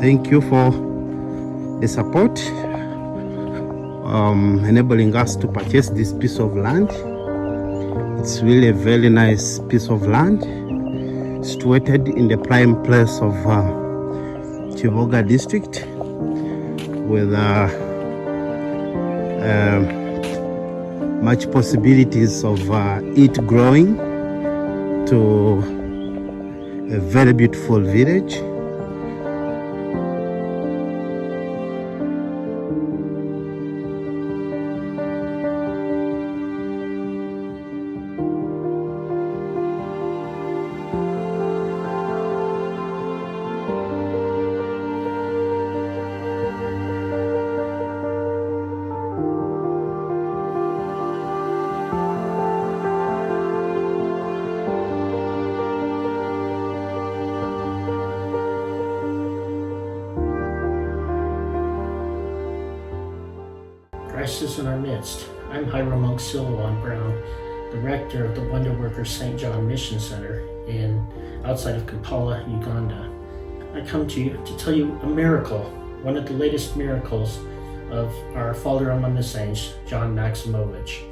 Thank you for the support, enabling us to purchase this piece of land. It's really a very nice piece of land, situated in the prime place of Chivoga district, with much possibilities of it growing to a very beautiful village. Christ is in our midst. I'm Hiram Monk Silwan Brown, the rector of the Wonder Workers Saint John Mission Center outside of Kampala, Uganda. I come to you to tell you a miracle, one of the latest miracles of our Father among the Saints, John Maximovich,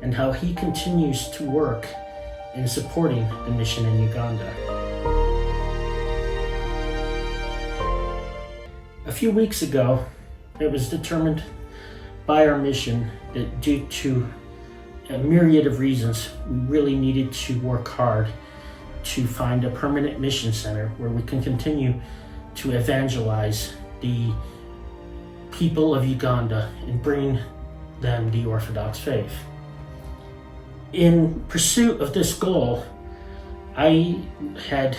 and how he continues to work in supporting the mission in Uganda. A few weeks ago, it was determined by our mission that due to a myriad of reasons, we really needed to work hard to find a permanent mission center where we can continue to evangelize the people of Uganda and bring them the Orthodox faith. In pursuit of this goal, I had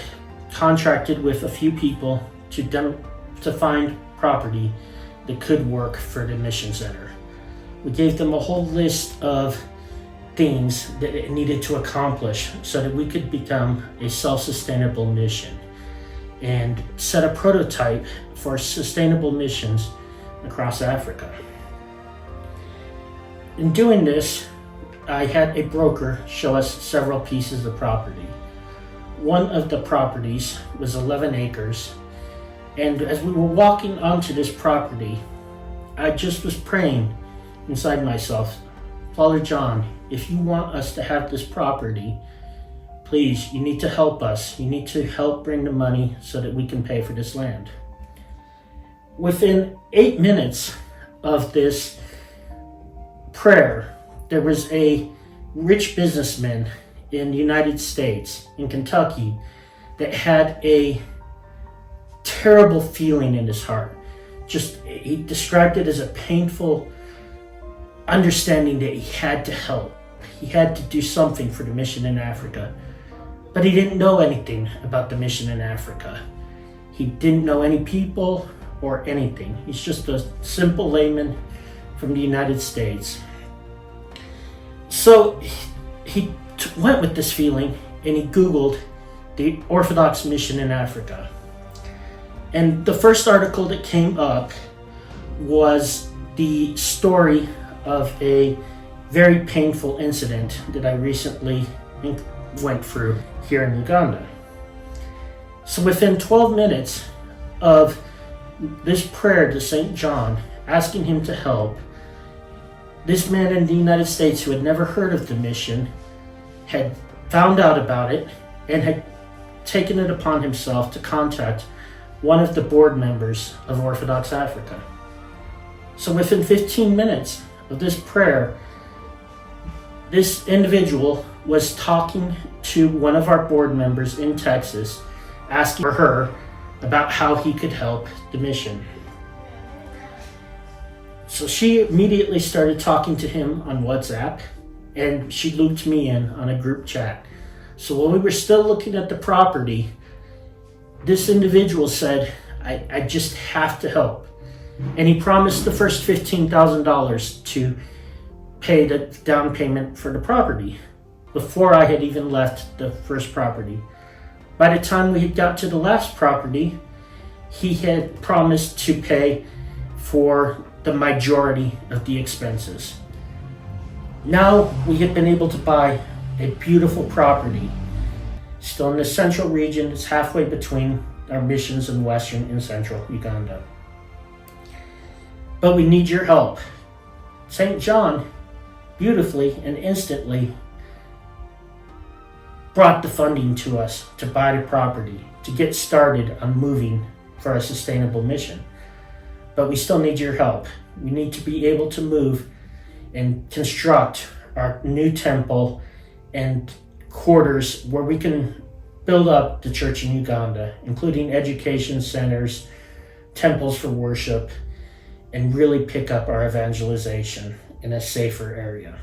contracted with a few people to find property that could work for the mission center. We gave them a whole list of things that it needed to accomplish so that we could become a self-sustainable mission and set a prototype for sustainable missions across Africa. In doing this, I had a broker show us several pieces of property. One of the properties was 11 acres, and as we were walking onto this property, I just was praying inside myself, Father John, if you want us to have this property, please, you need to help us. You need to help bring the money so that we can pay for this land. Within 8 minutes of this prayer, there was a rich businessman in the United States, in Kentucky, that had a terrible feeling in his heart. He described it as a painful understanding that he had to help. He had to do something for the mission in Africa. But he didn't know anything about the mission in Africa. He didn't know any people or anything. He's just a simple layman from the United States. So he went with this feeling and he Googled the Orthodox Mission in Africa. And the first article that came up was the story of a very painful incident that I recently went through here in Uganda. So within 12 minutes of this prayer to Saint John, asking him to help, this man in the United States who had never heard of the mission had found out about it and had taken it upon himself to contact one of the board members of Orthodox Africa. So within 15 minutes of this prayer, this individual was talking to one of our board members in Texas, asking for her about how he could help the mission. So she immediately started talking to him on WhatsApp, and she looped me in on a group chat. So when we were still looking at the property, this individual said, I just have to help. And he promised the first $15,000 to pay the down payment for the property before I had even left the first property. By the time we had got to the last property, he had promised to pay for the majority of the expenses. Now we had been able to buy a beautiful property, still in the central region. It's halfway between our missions in Western and Central Uganda. But we need your help. Saint John beautifully and instantly brought the funding to us to buy the property, to get started on moving for a sustainable mission. But we still need your help. We need to be able to move and construct our new temple and quarters where we can build up the church in Uganda, including education centers, temples for worship, and really pick up our evangelization in a safer area.